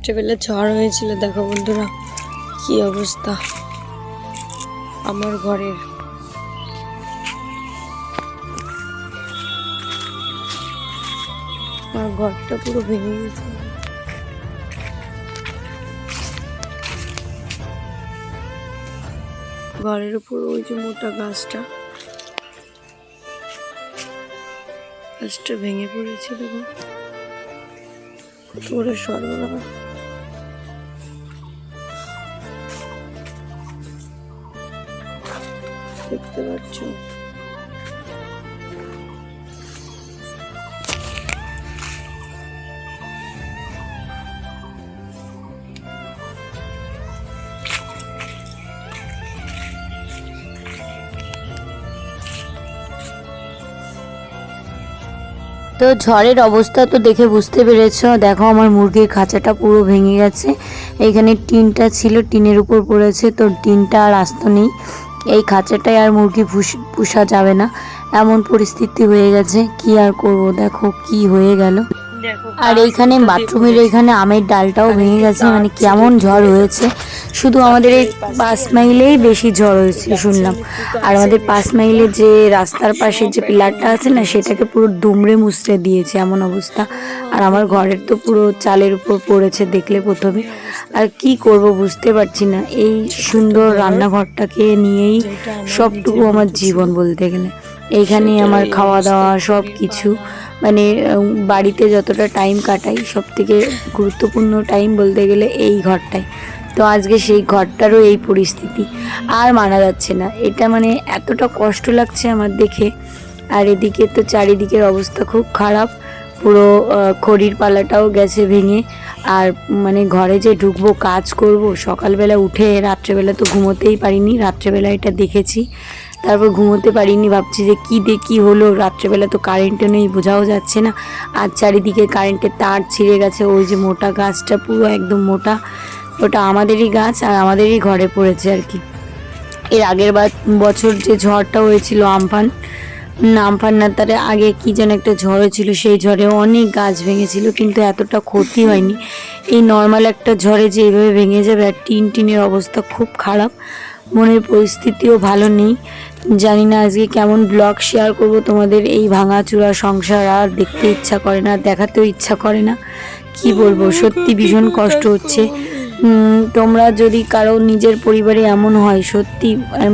রাত্রেবেলা ঝড় হয়েছিল, দেখো বন্ধুরা কি অবস্থা আমার ঘরের। আমার ঘরটা পুরো ভেঙে গেছে। ঘরের উপর ওই যে মোটা গাছটা ভেঙে পড়েছে, দেখো কত বড় সর্বনাশ। দেখতে পাচ্ছ তো ঝড়ের অবস্থা তো দেখে বুঝতে পেরেছ। দেখো আমার মুরগির খাঁচাটা পুরো ভেঙে গেছে। এইখানে টিনটা ছিল, টিনের উপর পড়েছে, তো টিনটা আর আস্ত নেই। এই খাঁচাটায় আর মুরগি পুষা যাবে না, এমন পরিস্থিতি হয়ে গেছে। কি আর করব, দেখো কি হয়ে গেল। আর এইখানে বাথরুমের এইখানে আমের ডালটাও ভেঙে গেছে। মানে কেমন ঝড় হয়েছে। শুধু আমাদের এই 5 মাইলেই বেশি ঝড় হয়েছে শুনলাম। আর আমাদের 5 মাইলে যে রাস্তার পাশে যে পিলারটা আছে না, সেটাকে পুরো দুমড়ে মুচড়ে দিয়েছে, এমন অবস্থা। আর আমার ঘরের তো পুরো চালের উপর পড়েছে, দেখলে প্রথমে। আর কি করব বুঝতে পারছি না। এই সুন্দর রান্নাঘরটাকে নিয়েই সবটুকু আমার জীবন বলতে গেলে। এইখানেই আমার খাওয়া দাওয়া সব কিছু। মানে বাড়িতে যতটা টাইম কাটাই, সব থেকে গুরুত্বপূর্ণ টাইম বলতে গেলে এই ঘরটাই। তো আজকে সেই ঘরটারও এই পরিস্থিতি, আর মানা যাচ্ছে না এটা। মানে এতটা কষ্ট লাগছে আমার দেখে। আর এদিকে তো চারিদিকের অবস্থা খুব খারাপ, পুরো খড়ির পালাটাও গেছে ভেঙে। আর মানে ঘরে যে ঢুকবো, কাজ করব, সকালবেলা উঠে রাত্রেবেলা তো ঘুমোতেই পারিনি। রাত্রেবেলা এটা দেখেছি, তারপর ঘুমোতে পারিনি। ভাবছি যে কী হলো, রাত্রেবেলা তো কারেন্টও নেই, বোঝাও যাচ্ছে না। আর চারিদিকে কারেন্টের তার ছিঁড়ে গেছে। ওই যে মোটা গাছটা পুরো একদম মোটা, ওটা আমাদেরই গাছ আর আমাদেরই ঘরে পড়েছে আর কি। এর আগের বছর যে ঝড়টা হয়েছিল আমফান না, তার আগে কি যেন একটা ঝড় হয়েছিল, সেই ঝড়ে অনেক গাছ ভেঙেছিল, কিন্তু এতটা ক্ষতি হয়নি। এই নর্মাল একটা ঝড়ে যে এইভাবে ভেঙে যাবে। আর টিনের অবস্থা খুব খারাপ, মনের পরিস্থিতিও ভালো নেই। জানি না আজকে কেমন ব্লগ শেয়ার করব তোমাদের। এই ভাঙাচুরা সংসার আর দেখতে ইচ্ছা করে না, দেখাতেও ইচ্ছা করে না। কি বলবো, সত্যি ভীষণ কষ্ট হচ্ছে। তোমরা যদি কারো নিজের পরিবারে এমন হয়, সত্যি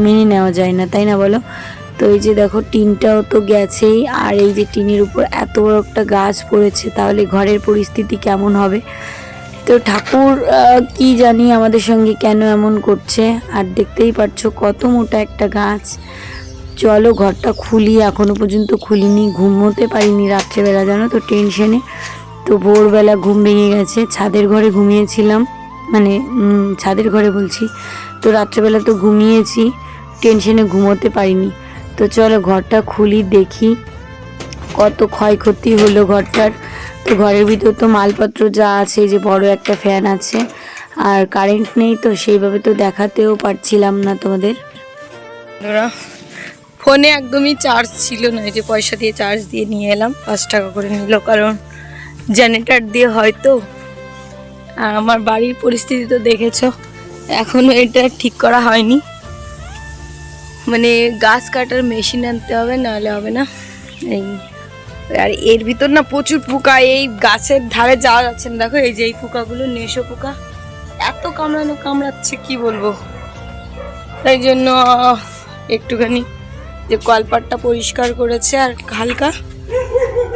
মেনে নেওয়া যায় না, তাই না বলো? তো এই যে দেখো টিনটাও তো গেছেই। আর এই যে টিনের উপর এত বড় একটা গাছ পড়েছে, তাহলে ঘরের পরিস্থিতি কেমন হবে। তো ঠাকুর কি জানি আমাদের সঙ্গে কেন এমন করছে। আর দেখতেই পাচ্ছো কত মোটা একটা গাছ। চলো ঘরটা খুলি, এখনো পর্যন্ত খুলিনি, ঘুমোতে পারিনি রাত্রেবেলা, জানো তো টেনশনে। তো ভোরবেলা ঘুম ভেঙে গেছে। ছাদের ঘরে ঘুমিয়েছিলাম, মানে ছাদের ঘরে বলছি, তো রাত্রেবেলা তো ঘুমিয়েছি, টেনশনে ঘুমোতে পারিনি। তো চলো ঘরটা খুলি, দেখি কত ক্ষয়ক্ষতি হলো ঘরটার। তো ঘরের ভিতর তো মালপত্র যা আছে, যে বড় একটা ফ্যান আছে, আর কারেন্ট নেই, তো সেইভাবে তো দেখাতেও পারছিলাম না তোমাদের। ফোনে একদমই চার্জ ছিল না, এই যে পয়সা দিয়ে চার্জ দিয়ে নিয়ে এলাম, 5 টাকা করে নিল, কারণ জেনারেটর দিয়ে হয়তো। আর আমার বাড়ির পরিস্থিতি তো দেখেছো, এখনো এটা ঠিক করা হয়নি। মানে গাছ কাটার মেশিন আনতে হবে, নাহলে হবে না। এই আর এর ভিতর না প্রচুর পোকা, এই গাছের ধারে যাওয়া যাচ্ছে না। দেখো এই যে এই পোকাগুলো, নেশো পোকা, এত কামড়াচ্ছে কি বলবো। তাই জন্য একটুখানি যে কলপাটটা পরিষ্কার করেছে আর হালকা।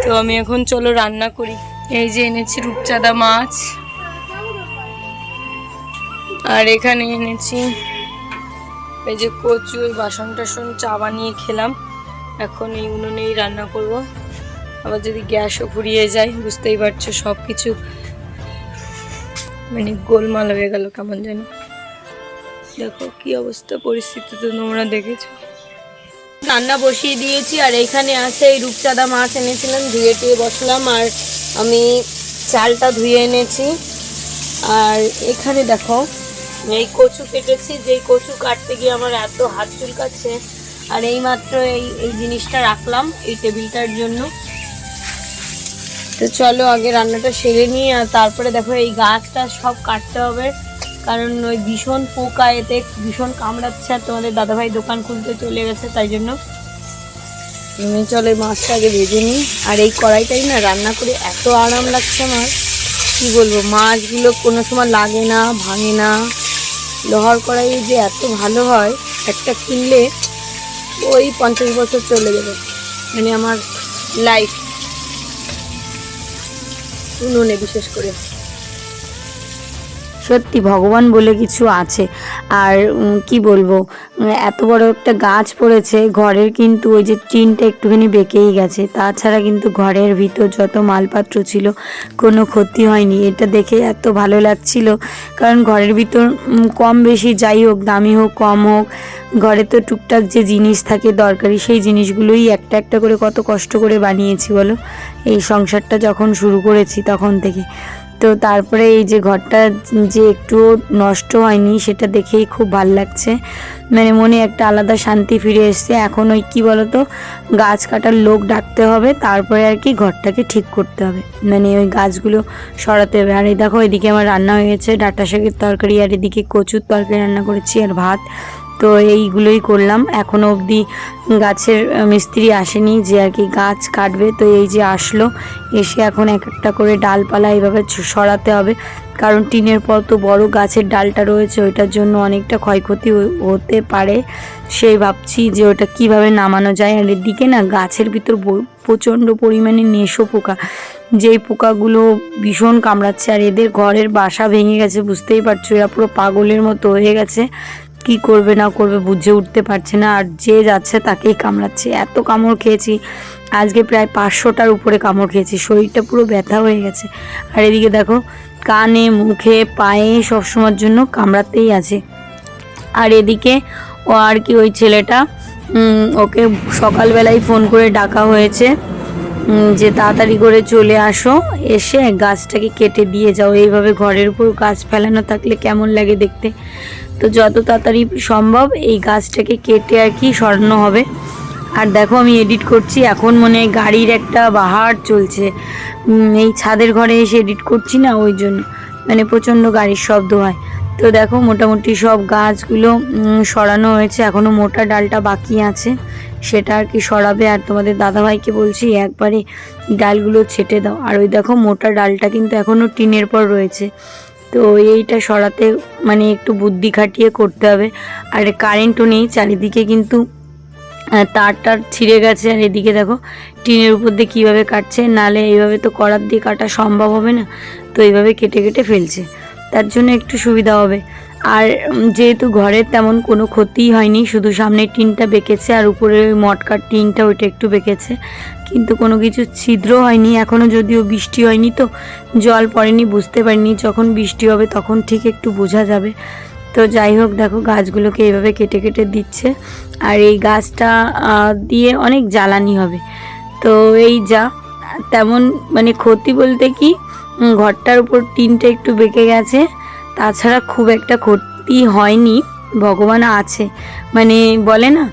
তো আমি এখন চলো রান্না করি। এই যে এনেছি রূপচাঁদা মাছ, আর এখানে এনেছি এই যে কচু। ওই বাসন টাসন চা বানিয়ে খেলাম, এখন এই উনুনেই রান্না করব। আবার যদি গ্যাসও ফুরিয়ে যায়, বুঝতেই পারছো সব কিছু মানে গোলমাল হয়ে গেল কেমন যেন। দেখো কি অবস্থা, পরিস্থিতি তো তোমরা দেখেছো। রান্না বসিয়ে দিয়েছি, আর এইখানে আছে এই রূপচাঁদা মাছ এনেছিলাম, ধুয়ে টুয়ে বসলাম। আর আমি চালটা ধুয়ে এনেছি। আর এখানে দেখো এই কচু কেটেছি, যেই কচু কাটতে গিয়ে আমার এত হাত চুলকাচ্ছে। আর এই মাত্র এই জিনিসটা রাখলাম এই টেবিলটার জন্য। তো চলো আগে রান্নাটা সেরে নিই, আর তারপরে দেখো এই গাছটা সব কাটতে হবে, কারণ ওই ভীষণ পোকা এতে ভীষণ কামড়াচ্ছে, আর তোমাদের দাদাভাই দোকান খুলতে চলে গেছে, তাই জন্য চলো এই মাছটা আগে ভেজে নিই। আর এই কড়াইটাই না রান্না করে এত আরাম লাগছে আমার, কি বলবো, মাছগুলো কোনো সময় লাগে না, ভাঙে না। লোহার কড়াই যে এত ভালো হয়, একটা কিনলে ওই 50 বছর চলে যাবে, মানে আমার লাইফ উনুনে বিশেষ করে। সত্যি ভগবান বলে কিছু আছে। আর কি বলবো, এত বড় একটা গাছ পড়েছে ঘরের, কিন্তু ওই যে টিনটা একটুখানি বেঁকেই গেছে, তাছাড়া কিন্তু ঘরের ভিতর যত মালপত্র ছিল কোনো ক্ষতি হয়নি। এটা দেখে এত ভালো লাগছিল, কারণ ঘরের ভিতর কম বেশি যাই হোক, দামি হোক কম হোক, ঘরে তো টুকটাক যে জিনিস থাকে দরকারি, সেই জিনিসগুলোই একটা একটা করে কত কষ্ট করে বানিয়েছি বলো, এই সংসারটা যখন শুরু করেছি তখন থেকে। তো তারপরে এই যে ঘরটা যে একটু নষ্ট হয়নি সেটা দেখেই খুব ভাল লাগছে, মানে মনে একটা আলাদা শান্তি ফিরে এসছে। এখন ওই কী বলতো, গাছ কাটার লোক ডাকতে হবে, তারপরে আর কি ঘরটাকে ঠিক করতে হবে, মানে ওই গাছগুলো সরাতে হবে। আর এই দেখো এদিকে আমার রান্না হয়ে গেছে ডাঁটা শাকের তরকারি, আর এদিকে কচুর তরকারি রান্না করেছি, আর ভাত। তো এইগুলোই করলাম। এখনও অবধি গাছের মিস্ত্রি আসেনি যে আর কি গাছ কাটবে, তো এই যে আসলো, এসে এখন এক একটা করে ডালপালা এইভাবে সরাতে হবে, কারণ টিনের পর তো বড় গাছের ডালটা রয়েছে, ওইটার জন্য অনেকটা ক্ষয়ক্ষতি হতে পারে, সেই ভাবছি যে ওটা কিভাবে নামানো যায়। আর এদিকে না গাছের ভিতর প্রচণ্ড পরিমাণে নেশো পোকা, যেই পোকাগুলো ভীষণ কামড়াচ্ছে, আর এদের ঘরের বাসা ভেঙে গেছে, বুঝতেই পারছো, এরা পুরো পাগলের মতো হয়ে গেছে, কি করবে না করবে বুঝে উঠতে পারছে না, আর যে যাচ্ছে তাকেই কামড়াচ্ছে। এত কামড় খেয়েছি আজকে, প্রায় 500টার উপরে কামড় খেয়েছি, শরীরটা পুরো ব্যথা হয়ে গেছে। আর এদিকে দেখো কানে মুখে পায়ে সবসময়ের জন্য কামড়াতেই আছে। আর এদিকে ও আর কি ওই ছেলেটা, ওকে সকালবেলায় ফোন করে ডাকা হয়েছে যে তাড়াতাড়ি করে চলে আসো, এসে গাছটাকে কেটে দিয়ে যাও। এইভাবে ঘরের উপর গাছ ফেলানো থাকলে কেমন লাগে দেখতে, তো যত তাড়াতাড়ি সম্ভব এই গাছটাকে কেটে আর কি সরানো হবে। আর দেখো আমি এডিট করছি, এখন মনে গাড়ির একটা বাহার চলছে, এই ছাদের ঘরে এসে এডিট করছি না, ওই জন্য মানে প্রচণ্ড গাড়ির শব্দ হয়। তো দেখো মোটামুটি সব গাছগুলো সরানো হয়েছে, এখনও মোটা ডালটা বাকি আছে, সেটা আর কি সরাবে। আর তোমাদের দাদাভাইকে বলছি একবারে ডালগুলো ছেটে দাও। আর ওই দেখো মোটা ডালটা কিন্তু এখনও টিনের পর রয়েছে, তো এইটা সরাতে মানে একটু বুদ্ধি খাটিয়ে করতে হবে। আর কারেন্টও নেই, চারিদিকে কিন্তু তার ছিঁড়ে গেছে। আর এদিকে দেখো টিনের উপর দিয়ে কীভাবে কাটছে, নালে এইভাবে তো করার দিয়ে কাটা সম্ভব হবে না, তো এইভাবে কেটে কেটে ফেলছে, তার জন্য একটু সুবিধা হবে। আর যেহেতু ঘরের তেমন কোনো ক্ষতিই হয়নি, শুধু সামনের টিনটা বেঁকেছে আর উপরে ওই মটকার টিনটা ওইটা একটু বেঁকেছে, কিন্তু কোনো কিছু ছিদ্র হয়নি এখনও, যদিও বৃষ্টি হয়নি তো জল পড়েনি, বুঝতে পারিনি, যখন বৃষ্টি হবে তখন ঠিক একটু বোঝা যাবে। তো যাই হোক দেখো গাছগুলোকে এইভাবে কেটে কেটে দিচ্ছে, আর এই গাছটা দিয়ে অনেক জ্বালানি হবে। তো এই যা তেমন মানে ক্ষতি বলতে কি, ঘরটার উপর টিনটা একটু বেঁকে গেছে, তাছাড়া খুব একটা ক্ষতি হয়নি, ভগবান আছে, মানে বলে না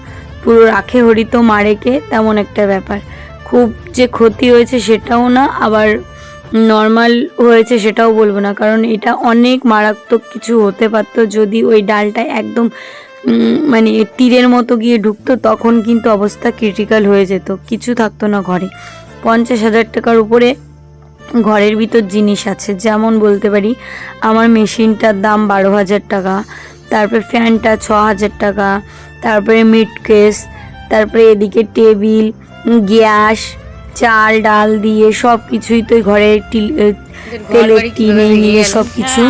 পুরো রাখে হরিত মারেকে, তেমন একটা ব্যাপার। খুব যে ক্ষতি হয়েছে সেটাও না, আবার নর্মাল হয়েছে সেটাও বলবো না, কারণ এটা অনেক মারাত্মক কিছু হতে পারতো যদি ওই ডালটা একদম মানে তীরের মতো গিয়ে ঢুকতো, তখন কিন্তু অবস্থা ক্রিটিক্যাল হয়ে যেত, কিছু থাকতো না ঘরে। 50,000 টাকার উপরে ঘরের ভিতর জিনিস আছে, যেমন বলতে পারি আমার মেশিনটার দাম 12,000 টাকা, তারপরে ফ্যানটা 6,000 টাকা, তারপরে মিট কেস, তারপরে এদিকে টেবিল, গ্যাস, চাল ডাল দিয়ে সব কিছুই তো ঘরের তেলের টিনে নিয়ে সব কিছু।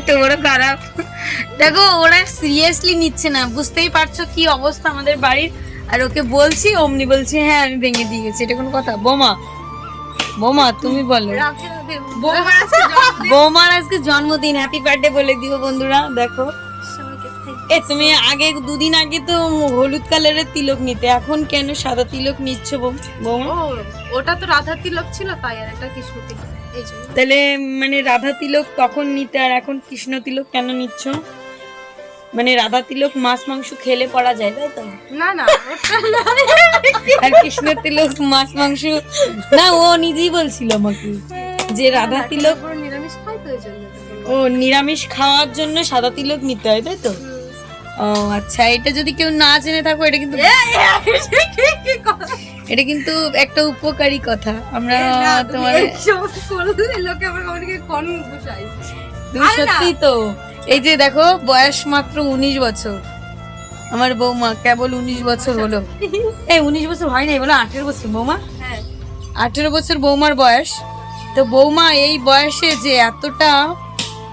তো ওরা খারাপ, দেখো ওরা সিরিয়াসলি নিচ্ছে না, বুঝতেই পারছো কি অবস্থা আমাদের বাড়ির। আর ওকে বলছি অমনি বলছি হ্যাঁ আমি ভেঙে দিয়ে গেছি, এটা কোনো কথা? বোমা বোমা তুমি বলো, বৌমার আজকে জন্মদিন, হ্যাপি বার্থডে বলে দিও বন্ধুরা। দেখো তুমি আগে 2 দিন আগে তো হলুদ কালারের তিলক নিতে, এখন কেন সাদা তিলক নিচ্ছ বৌমা? ওটা তো রাধা তিলক ছিল তাই, আর এটা কৃষ্ণ তিলক, এই জন্য। তাহলে মানে রাধা তিলক তখন নিতে, আর এখন কৃষ্ণ তিলক কেন নিচ্ছ? মানে রাধা তিলক মাছ মাংস খেলে পড়া যায়, তাই তো? না না ওটা না। আর কৃষ্ণ তিলক মাছ মাংস না, ও নিজেই বলছিল আমাকে যে রাধা তিলক পুরো নিরামিষ খাই তো এই জন্য। ও নিরামিষ খাওয়ার জন্য সাদা তিলক নিতে হয়, তাই তো? ও আচ্ছা, এটা যদি কেউ না জেনে থাকো, এটা কিন্তু এটা কিন্তু একটা উপকারী কথা। আমরা তোমার লোকে আমার আমাকে কোন বসাই তুমি সত্যি তো, এই যে দেখো বয়স মাত্র 19 বছর, আমার বৌমা কেবল 19 বছর হলো। এই 19 বছর হয় নাই, বলো 18 বছর বৌমা। হ্যাঁ 18 বছর বৌমার বয়স। তো বৌমা এই বয়সে যে এতটা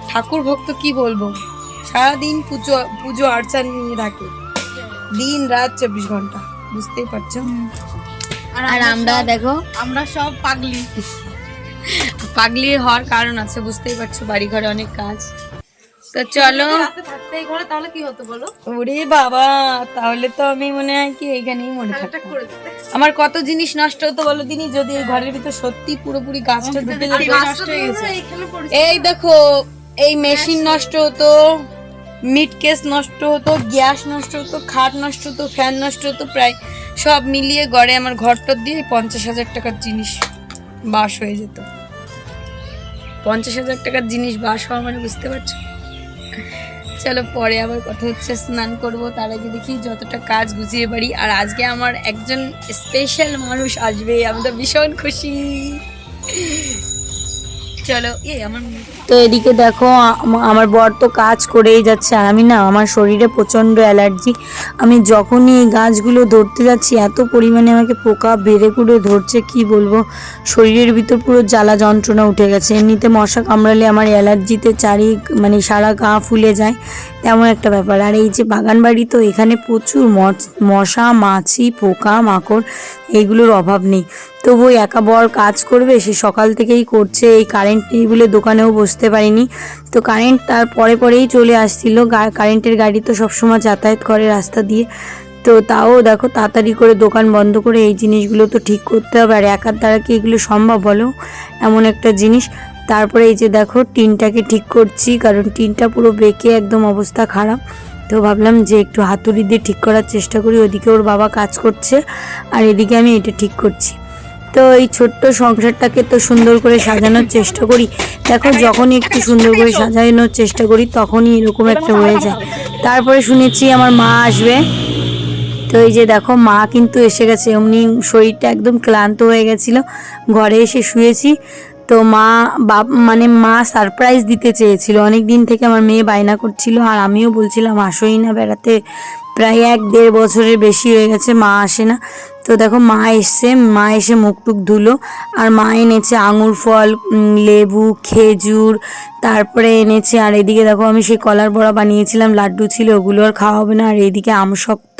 ঠাকুর ভক্ত, কি বলবো, সারাদিন পুজো পুজো আর্চা নিয়ে থাকে, দিন রাত 24 ঘন্টা, বুঝতেই পারছো। আর আমরা দেখো, আমরা সব পাগলি। পাগলি হওয়ার কারণ আছে, বুঝতেই পারছো, বাড়ি ঘরে অনেক কাজ। তো চলো, রাতে থাকতে এই ঘরে তাহলে কি হতো বলো? ওরে বাবা, তাহলে তো আমি মনে হয় কি এইখানেই মনে একটা থাকতাম। করে দিতে। আমার কত জিনিস নষ্ট হতো বলো দিনই, যদি এই ঘরের ভিতর সত্যি পুরোপুরি গাছটা ঢুকে যেত। নষ্ট হয়ে গেছে এইখানে পড়েছে। এই দেখো, এই মেশিন নষ্ট হতো, মিট কেস নষ্ট হতো, গ্যাস নষ্ট হতো, খাট নষ্ট হতো, ফ্যান নষ্ট হতো, প্রায় সব মিলিয়ে গড়ে আমার ঘরটা দিয়ে 50,000 টাকার জিনিস বাস হয়ে যেত। 50,000 টাকার জিনিস বাস হওয়া মানে বুঝতে পারছো। চলো পরে আবার কথা হচ্ছে, স্নান করব, তার আগে দেখি যতটা কাজ গুছিয়ে পারি। আর আজকে আমার একজন স্পেশাল মানুষ আসবে, আমি তো ভীষণ খুশি। চলো আমার তো এদিকে দেখো, আমার বর তো কাজ করেই যাচ্ছে, আর আমি না, আমার শরীরে প্রচণ্ড অ্যালার্জি। আমি যখনই এই গাছগুলো ধরতে যাচ্ছি, এত পরিমাণে আমাকে পোকা বেড়ে কুড়ে ধরছে, কি বলবো, শরীরের ভিতর পুরো জ্বালা যন্ত্রণা উঠে গেছে। এমনিতে মশা কামড়ালে আমার অ্যালার্জিতে মানে সারা গা ফুলে যায়, তেমন একটা ব্যাপার। আর এই যে বাগান বাড়ি, তো এখানে প্রচুর মশা মাছি পোকা মাকড়, এইগুলোর অভাব নেই। তবু একা বর কাজ করবে, সে সকাল থেকেই করছে। এই কারেন্ট নেই বলে দোকানেও বসতে পারিনি। তো কারেন্ট তার পরেই চলে আসছিল, কারেন্টের গাড়ি তো সবসময় যাতায়াত করে রাস্তা দিয়ে। তো তাও দেখো, তাড়াতাড়ি করে দোকান বন্ধ করে এই জিনিসগুলো তো ঠিক করতে হবে। আর একার দ্বারা কি এগুলো সম্ভব বলো, এমন একটা জিনিস। তারপরে এই যে দেখো, টিনটাকে ঠিক করছি, কারণ টিনটা পুরো বেঁকে একদম অবস্থা খারাপ। তো ভাবলাম যে একটু হাতুড়ি দিয়ে ঠিক করার চেষ্টা করি। ওদিকে ওর বাবা কাজ করছে, আর এদিকে আমি এটা ঠিক করছি। তো এই ছোট্ট সংসারটাকে তো সুন্দর করে সাজানোর চেষ্টা করি। দেখো, যখনই একটু সুন্দর করে সাজানোর চেষ্টা করি, তখনই এরকম একটা হয়ে যায়। তারপরে শুনেছি আমার মা আসবে। তো এই যে দেখো, মা কিন্তু এসে গেছে। এমনি শরীরটা একদম ক্লান্ত হয়ে গেছিল, ঘরে এসে শুয়েছি। তো মা সারপ্রাইজ দিতে চেয়েছিল, অনেক দিন থেকে আমার মেয়ে বায়না করছিল, আর আমিও বলছিলাম আসোই না বেড়াতে। প্রায় 1-1.5 বছরের বেশি হয়ে গেছে মা আসে না। তো দেখো, মা এসে মুখ টুক ধুলো, আর মা এনেছে আঙুর ফল, লেবু, খেজুর, তারপরে এনেছে। আর এদিকে দেখো, আমি সেই কলার বড়া বানিয়েছিলাম, লাড্ডু ছিল, ওগুলো আর খাওয়া হবে না। আর এদিকে আমশক্ত,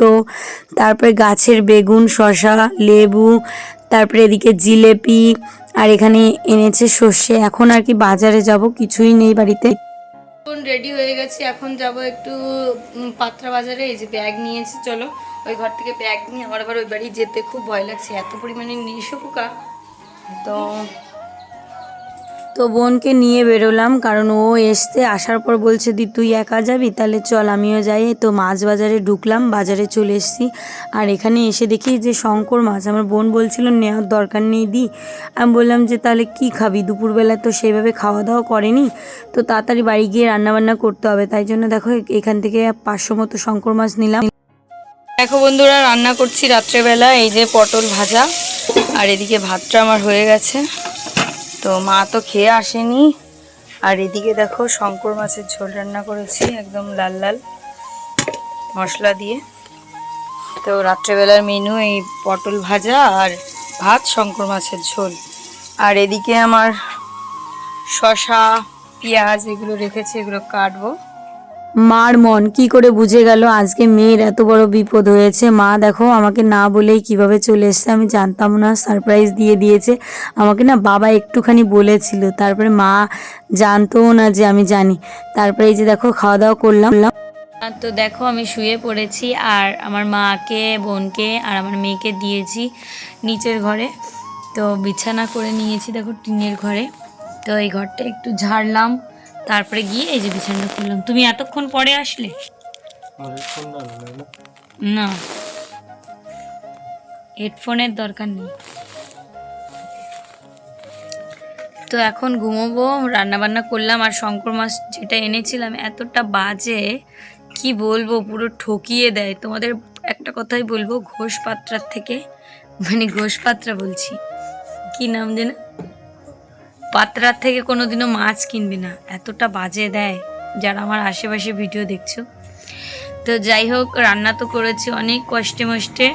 তারপরে গাছের বেগুন, শসা, লেবু, তারপরে এদিকে জিলেপি, আর এখানে এনেছে সর্ষে। এখন আর কি বাজারে যাব, কিছুই নেই বাড়িতে। এখন রেডি হয়ে গেছি, এখন যাব একটু পাত্রা বাজারে। এই যে ব্যাগ নিয়েছি, চলো ওই ঘর থেকে ব্যাগ নিয়ে আমার আবার ওই বাড়ি যেতে খুব ভয় লাগছে, এত পরিমাণে নিশো পোকা। তো বোনকে নিয়ে বেরোলাম, কারণ ও আসার পর বলছে, দি তুই একা যাবি, তাহলে চল আমিও যাই। তো মাছ বাজারে ঢুকলাম, বাজারে চলে এসেছি। আর এখানে এসে দেখি যে শঙ্কর মাছ। আমার বোন বলছিল নেওয়ার দরকার নেই দি, আমি বললাম যে তাহলে কি খাবি, দুপুরবেলা তো সেভাবে খাওয়া দাওয়া করেনি, তো তাড়াতাড়ি বাড়ি গিয়ে রান্নাবান্না করতে হবে। তাই জন্য দেখো, এখান থেকে 500 মতো শঙ্কর মাছ নিলাম। দেখো বন্ধুরা, রান্না করছি রাত্রেবেলা, এই যে পটল ভাজা, আর এদিকে ভাতটা আমার হয়ে গেছে। তো মা তো খেয়ে আসেনি। আর এদিকে দেখো, শঙ্কর মাছের ঝোল রান্না করেছি, একদম লাল লাল মশলা দিয়ে। তো রাত্রেবেলার মেনু এই পটল ভাজা আর ভাত, শঙ্কর মাছের ঝোল। আর এদিকে আমার শসা, পেঁয়াজ এগুলো রেখেছি, এগুলো কাটবো। মার মন কি করে বুঝে গেল আজকে মেয়ের এত বড় বিপদ হয়েছে। মা দেখো, আমাকে না বলেই কিভাবে চলে এসছে, আমি জানতাম না, সারপ্রাইজ দিয়ে দিয়েছে আমাকে। না, বাবা একটুখানি বলেছিল, তারপরে মা জানতোও না যে আমি জানি। তারপরে এই যে দেখো, খাওয়া দাওয়া করলাম। তো দেখো, আমি শুয়ে পড়েছি, আর আমার মাকে, বোনকে আর আমার মেয়েকে দিয়েছি নিচের ঘরে। তো বিছানা করে নিয়েছি দেখো, টিনের ঘরে। তো এই ঘরটা একটু ঝাড়লাম, তারপরে গিয়ে এই যে বিছানা করলাম। তুমি এতক্ষণ পরে আসলে? না, হেডফোনের দরকার নেই। তো এখন ঘুমোবো, রান্না বান্না করলাম। আর শঙ্কর মাছ যেটা এনেছিলাম এতটা বাজে, কি বলবো, পুরো ঠকিয়ে দেয়। তোমাদের একটা কথাই বলবো, ঘোষপাত্রার থেকে, মানে ঘোষপাত্রা বলছি, কি নাম যেন, পাত্রার থেকে কোনোদিনও মাছ কিনবি না, এতটা বাজে দেয়। যারা আমার আশেপাশে ভিডিও দেখছো, তো যাই হোক, রান্না তো করেছি অনেক কষ্টে মষ্টে,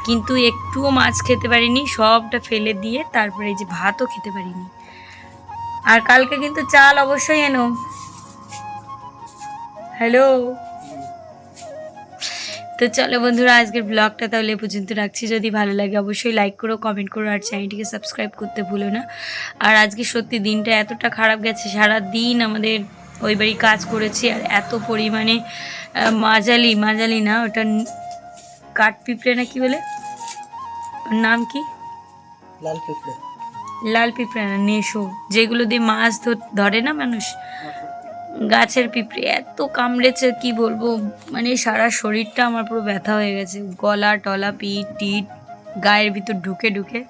কিন্তু একটুও মাছ খেতে পারিনি, সবটা ফেলে দিয়ে তারপরে এই যে ভাতও খেতে পারিনি। আর কালকে কিন্তু চাল অবশ্যই এনো। হ্যালো, তো চলো বন্ধুরা, আজকের ব্লগটা তাহলে এ পর্যন্ত রাখছি। যদি ভালো লাগে অবশ্যই লাইক করো, কমেন্ট করো, আর চ্যানেলটিকে সাবস্ক্রাইব করতে ভুলো না। আর আজকে সত্যি দিনটা এতটা খারাপ গেছে, সারা দিন আমাদের ওই বাড়ি কাজ করেছি, আর এত পরিমাণে মাজালি না, ওটা কাঠ পিঁপড়ে না কি বলে, ওর নাম কি, লাল পিঁপড়ে না, নেশো, যেগুলো দিয়ে মাছ ধরে না মানুষ, গাছের পিঁপড়ে এত কামড়েছে কি বলবো, মানে সারা শরীরটা আমার পুরো ব্যথা হয়ে গেছে, গলা টলা পিঠ টিট গায়ের ভিতর ঢুকে ঢুকে।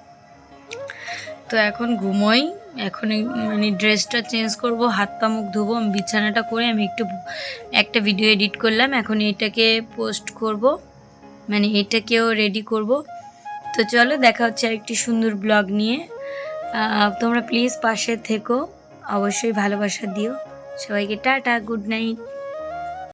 তো এখন ঘুমোই, এখন মানে ড্রেসটা চেঞ্জ করব, হাত পা মুখ ধুবো, আমি বিছানাটা করে আমি একটা ভিডিও এডিট করলাম, এখন এটাকে পোস্ট করব, মানে এটাকেও রেডি করব। তো চলো, দেখা হচ্ছে আরেকটি সুন্দর ব্লগ নিয়ে। তোমরা প্লিজ পাশে থেকো, অবশ্যই ভালোবাসা দিও। সবাইকে টাটা, গুড নাইট।